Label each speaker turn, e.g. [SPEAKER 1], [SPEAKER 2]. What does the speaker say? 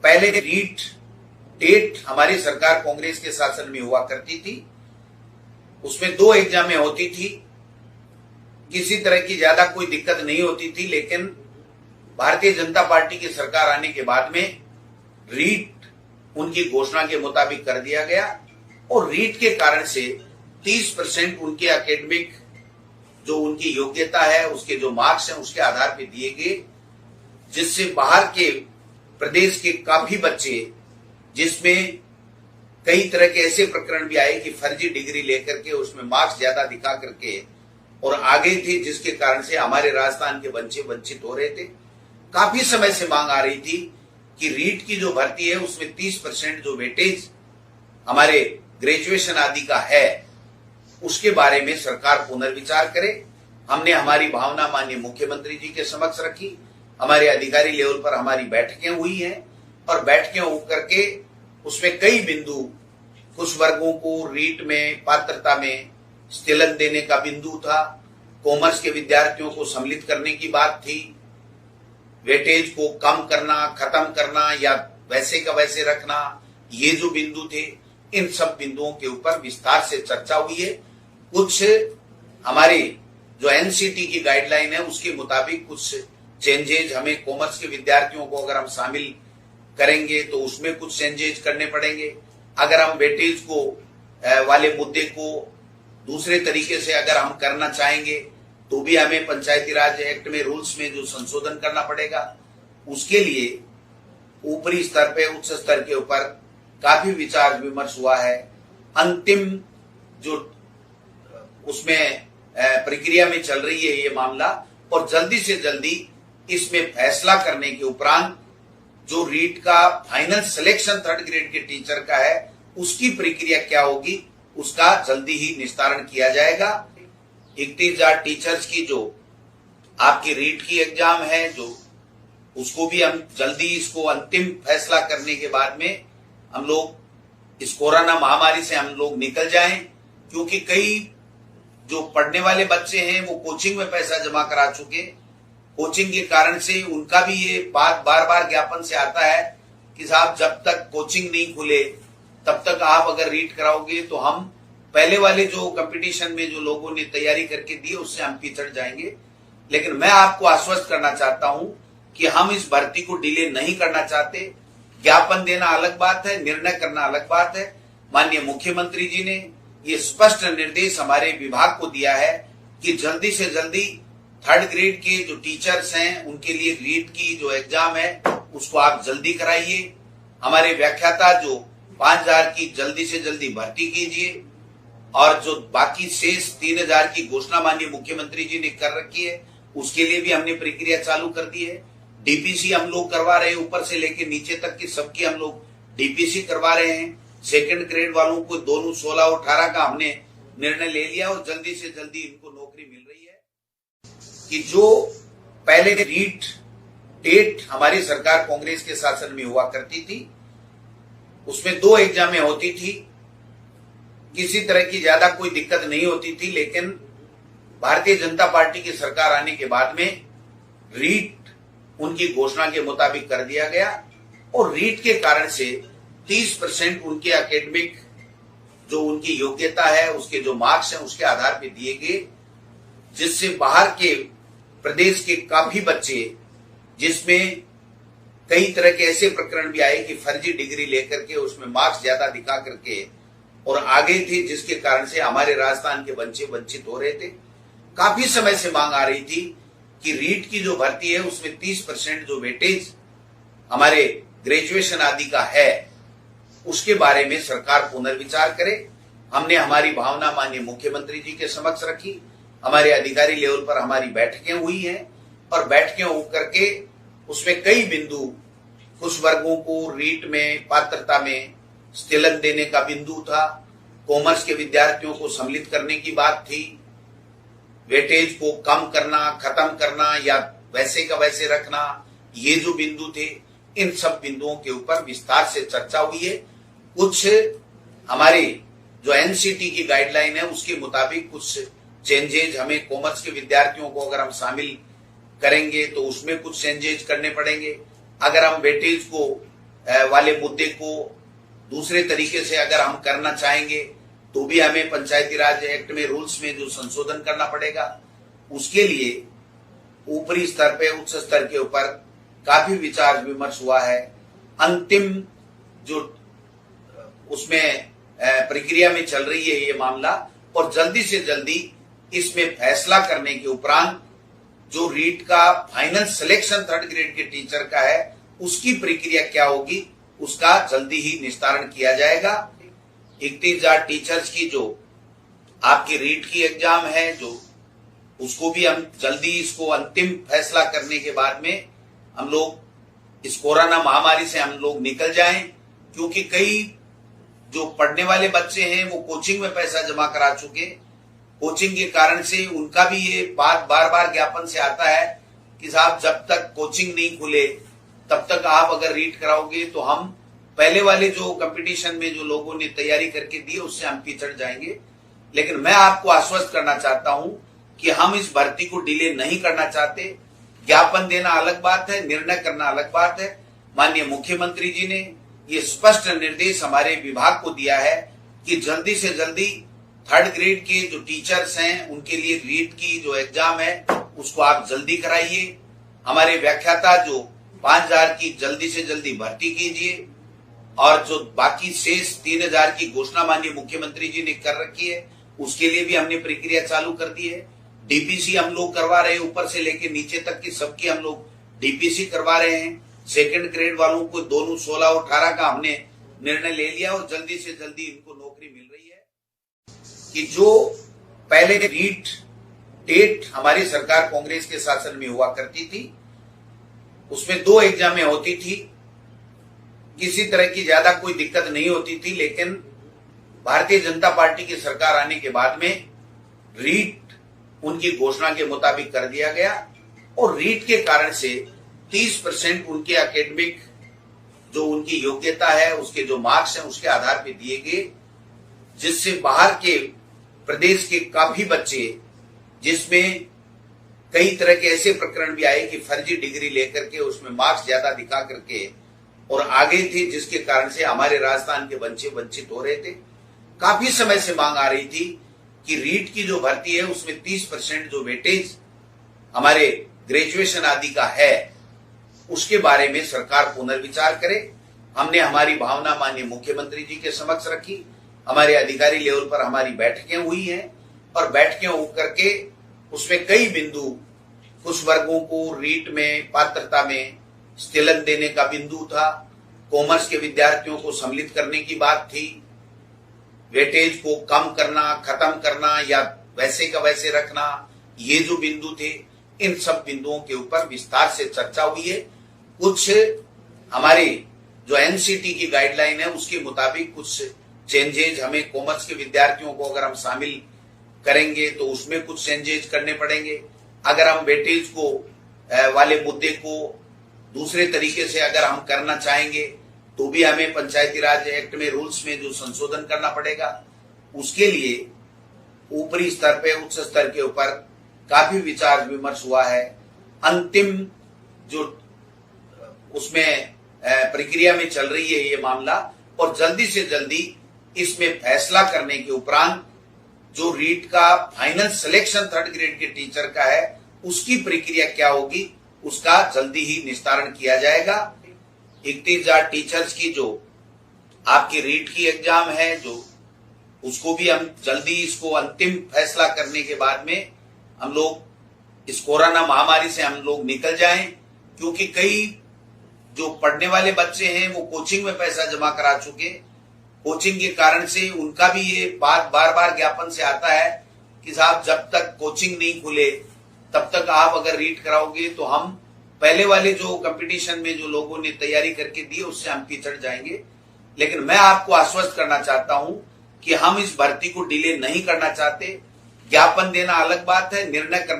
[SPEAKER 1] पहले रीट टेट हमारी सरकार कांग्रेस के शासन में हुआ करती थी। उसमें 2 एग्जामें होती थी, किसी तरह की ज्यादा कोई दिक्कत नहीं होती थी। लेकिन भारतीय जनता पार्टी की सरकार आने के बाद में रीट उनकी घोषणा के मुताबिक कर दिया गया और रीट के कारण से 30% उनके एकेडमिक जो उनकी योग्यता है, उसके जो मार्क्स हैं, उसके आधार पर दिए गए, जिससे बाहर के प्रदेश के काफी बच्चे, जिसमें कई तरह के ऐसे प्रकरण भी आए कि फर्जी डिग्री लेकर के उसमें मार्क्स ज्यादा दिखा करके और आगे थे, जिसके कारण से हमारे राजस्थान के बच्चे वंचित हो रहे थे। काफी समय से मांग आ रही थी कि रीट की जो भर्ती है उसमें 30% जो वेटेज हमारे ग्रेजुएशन आदि का है, उसके बारे में सरकार पुनर्विचार करे। हमने हमारी भावना माननीय मुख्यमंत्री जी के समक्ष रखी। हमारे अधिकारी लेवल पर हमारी बैठकें हुई हैं और बैठकें होकर के उसमें कई बिंदु, कुछ वर्गों को रीट में पात्रता में स्थिलन देने का बिंदु था, कॉमर्स के विद्यार्थियों को सम्मिलित करने की बात थी, वेटेज को कम करना, खत्म करना या वैसे का वैसे रखना, ये जो बिंदु थे, इन सब बिंदुओं के ऊपर विस्तार से चर्चा हुई है। कुछ हमारी जो एनसीटी की गाइडलाइन है उसके मुताबिक कुछ चेंजेज हमें कॉमर्स के विद्यार्थियों को अगर हम शामिल करेंगे तो उसमें कुछ चेंजेज करने पड़ेंगे। अगर हम वेटेज को वाले मुद्दे को दूसरे तरीके से अगर हम करना चाहेंगे तो भी हमें पंचायती राज एक्ट में रूल्स में जो संशोधन करना पड़ेगा। उसके लिए ऊपरी स्तर पे, उच्च स्तर के ऊपर काफी विचार विमर्श हुआ है। अंतिम जो उसमें प्रक्रिया में चल रही है ये मामला, और जल्दी से जल्दी इसमें फैसला करने के उपरांत जो रीट का फाइनल सिलेक्शन 3rd ग्रेड के टीचर का है उसकी प्रक्रिया क्या होगी, उसका जल्दी ही निस्तारण किया जाएगा। 31,000 टीचर्स की जो आपकी रीट की एग्जाम है, जो उसको भी हम जल्दी इसको अंतिम फैसला करने के बाद में हम लोग इस कोरोना महामारी से हम लोग निकल जाएं, क्योंकि कई जो पढ़ने वाले बच्चे हैं वो कोचिंग में पैसा जमा करा चुके। कोचिंग के कारण से उनका भी ये बात बार बार ज्ञापन से आता है कि साहब जब तक कोचिंग नहीं खुले तब तक आप अगर रीट कराओगे तो हम पहले वाले जो कंपटीशन में जो लोगों ने तैयारी करके दी उससे हम पिछड़ जाएंगे। लेकिन मैं आपको आश्वस्त करना चाहता हूं कि हम इस भर्ती को डिले नहीं करना चाहते। ज्ञापन देना अलग बात है, निर्णय करना अलग बात है। माननीय मुख्यमंत्री जी ने ये स्पष्ट निर्देश हमारे विभाग को दिया है कि जल्दी से जल्दी 3rd ग्रेड के जो टीचर्स हैं उनके लिए रीट की जो एग्जाम है उसको आप जल्दी कराइए। हमारे व्याख्याता जो 5,000 की जल्दी से जल्दी भर्ती कीजिए और जो बाकी शेष 3,000 की घोषणा माननीय मुख्यमंत्री जी ने कर रखी है उसके लिए भी हमने प्रक्रिया चालू कर दी है। डीपीसी हम लोग करवा रहे हैं, ऊपर से लेकर नीचे तक की सबकी हम लोग डीपीसी करवा रहे हैं। 2nd ग्रेड वालों को दोनों 16 और 18 का हमने निर्णय ले लिया और जल्दी से जल्दी इनको नौकरी मिल रही है। कि जो पहले रीट टेट हमारी सरकार कांग्रेस के शासन में हुआ करती थी, उसमें 2 एग्जामें होती थी, किसी तरह की ज्यादा कोई दिक्कत नहीं होती थी। लेकिन भारतीय जनता पार्टी की सरकार आने के बाद में रीट उनकी घोषणा के मुताबिक कर दिया गया और रीट के कारण से 30% उनके एकेडमिक जो उनकी योग्यता है, उसके जो मार्क्स हैं, उसके आधार पर दिए गए, जिससे बाहर के प्रदेश के काफी बच्चे, जिसमें कई तरह के ऐसे प्रकरण भी आए कि फर्जी डिग्री लेकर के उसमें मार्क्स ज्यादा दिखा करके और आगे थे, जिसके कारण से हमारे राजस्थान के बच्चे वंचित हो रहे थे। काफी समय से मांग आ रही थी कि रीट की जो भर्ती है उसमें 30% जो वेटेज हमारे ग्रेजुएशन आदि का है, उसके बारे में सरकार पुनर्विचार करे। हमने हमारी भावना माननीय मुख्यमंत्री जी के समक्ष रखी। हमारे अधिकारी लेवल पर हमारी बैठकें हुई हैं और बैठकें होकर के उसमें कई बिंदु, कुछ वर्गों को रीट में पात्रता में स्थिलन देने का बिंदु था, कॉमर्स के विद्यार्थियों को सम्मिलित करने की बात थी, वेटेज को कम करना, खत्म करना या वैसे का वैसे रखना, ये जो बिंदु थे, इन सब बिंदुओं के ऊपर विस्तार से चर्चा हुई है। कुछ हमारी जो एनसीटी की गाइडलाइन है उसके मुताबिक कुछ चेंजेज हमें कॉमर्स के विद्यार्थियों को अगर हम शामिल करेंगे तो उसमें कुछ चेंजेज करने पड़ेंगे। अगर हम वेटेज को वाले मुद्दे को दूसरे तरीके से अगर हम करना चाहेंगे तो भी हमें पंचायती राज एक्ट में रूल्स में जो संशोधन करना पड़ेगा। उसके लिए ऊपरी स्तर पे, उच्च स्तर के ऊपर काफी विचार विमर्श हुआ है। अंतिम जो उसमें प्रक्रिया में चल रही है ये मामला, और जल्दी से जल्दी इसमें फैसला करने के उपरांत जो रीट का फाइनल सिलेक्शन 3rd ग्रेड के टीचर का है उसकी प्रक्रिया क्या होगी उसका जल्दी ही निस्तारण किया जाएगा। 31,000 टीचर्स की जो आपकी रीट की एग्जाम है जो उसको भी हम जल्दी इसको अंतिम फैसला करने के बाद में हम लोग इस कोरोना महामारी से हम लोग निकल जाएं, क्योंकि कई जो पढ़ने वाले बच्चे हैं वो कोचिंग में पैसा जमा करा चुके। कोचिंग के कारण से उनका भी ये बात बार बार ज्ञापन से आता है कि साहब जब तक कोचिंग नहीं खुले तब तक आप अगर रीट कराओगे तो हम पहले वाले जो कंपटीशन में जो लोगों ने तैयारी करके दी उससे हम पिछड़ जाएंगे। लेकिन मैं आपको आश्वस्त करना चाहता हूं कि हम इस भर्ती को डिले नहीं करना चाहते। ज्ञापन देना अलग बात है, निर्णय करना अलग बात है। माननीय मुख्यमंत्री जी ने ये स्पष्ट निर्देश हमारे विभाग को दिया है कि जल्दी से जल्दी 3rd ग्रेड के जो टीचर्स हैं उनके लिए रीट की जो एग्जाम है उसको आप जल्दी कराइए। हमारे व्याख्याता जो 5,000 की जल्दी से जल्दी भर्ती कीजिए, और जो बाकी शेष 3,000 की घोषणा माननीय मुख्यमंत्री जी ने कर रखी है उसके लिए भी हमने प्रक्रिया चालू कर दी है। डीपीसी हम लोग करवा रहे हैं, ऊपर से लेके नीचे तक की सबकी हम लोग डीपीसी करवा रहे हैं। 2nd ग्रेड वालों को दोनों 16 और 18 का हमने निर्णय ले लिया और जल्दी से जल्दी इनको नौकरी मिल रही है। कि जो पहले रीट डेट हमारी सरकार कांग्रेस के शासन में हुआ करती थी उसमें 2 एग्जामें होती थी, किसी तरह की ज्यादा कोई दिक्कत नहीं होती थी। लेकिन भारतीय जनता पार्टी की सरकार आने के बाद में रीट उनकी घोषणा के मुताबिक कर दिया गया, और रीट के कारण से 30% उनके एकेडमिक जो उनकी योग्यता है उसके जो मार्क्स हैं उसके आधार पर दिए गए, जिससे बाहर के प्रदेश के काफी बच्चे, जिसमें कई तरह के ऐसे प्रकरण भी आए कि फर्जी डिग्री लेकर के उसमें मार्क्स ज्यादा दिखा करके और आगे थे, जिसके कारण से हमारे राजस्थान के बच्चे वंचित हो रहे थे। काफी समय से मांग आ रही थी कि रीट की जो भर्ती है उसमें 30% जो वेटेज हमारे ग्रेजुएशन आदि का है उसके बारे में सरकार पुनर्विचार करे। हमने हमारी भावना माननीय मुख्यमंत्री जी के समक्ष रखी। हमारे अधिकारी लेवल पर हमारी बैठकें हुई हैं, और बैठकें होकर के उसमें कई बिंदु, कुछ वर्गों को रीट में पात्रता में स्थिलन देने का बिंदु था, कॉमर्स के विद्यार्थियों को सम्मिलित करने की बात थी, वेटेज को कम करना, खत्म करना या वैसे का वैसे रखना, ये जो बिंदु थे इन सब बिंदुओं के ऊपर विस्तार से चर्चा हुई है। कुछ हमारे जो एनसीटी की गाइडलाइन है उसके मुताबिक कुछ चेंजेज हमें कॉमर्स के विद्यार्थियों को अगर हम शामिल करेंगे तो उसमें कुछ चेंजेज करने पड़ेंगे। अगर हम वेटेज को वाले मुद्दे को दूसरे तरीके से अगर हम करना चाहेंगे तो भी हमें पंचायती राज एक्ट में रूल्स में जो संशोधन करना पड़ेगा। उसके लिए ऊपरी स्तर पे, उच्च स्तर के ऊपर काफी विचार विमर्श हुआ है। अंतिम जो उसमें प्रक्रिया में चल रही है ये मामला, और जल्दी से जल्दी इसमें फैसला करने के उपरांत जो रीट का फाइनल सिलेक्शन 3rd ग्रेड के टीचर का है उसकी प्रक्रिया क्या होगी उसका जल्दी ही निस्तारण किया जाएगा। 31,000 टीचर्स की जो आपकी रीट की एग्जाम है जो उसको भी हम जल्दी इसको अंतिम फैसला करने के बाद में हम लोग इस कोरोना महामारी से हम लोग निकल जाएं, क्योंकि कई जो पढ़ने वाले बच्चे हैं वो कोचिंग में पैसा जमा करा चुके। कोचिंग के कारण से उनका भी ये बात बार बार ज्ञापन से आता है कि साहब जब तक कोचिंग नहीं खुले तब तक आप अगर रीट कराओगे तो हम पहले वाले जो कंपटीशन में जो लोगों ने तैयारी करके दी उससे हम पिछड़ जाएंगे। लेकिन मैं आपको आश्वस्त करना चाहता हूं कि हम इस भर्ती को डिले नहीं करना चाहते। ज्ञापन देना अलग बात है, निर्णय करना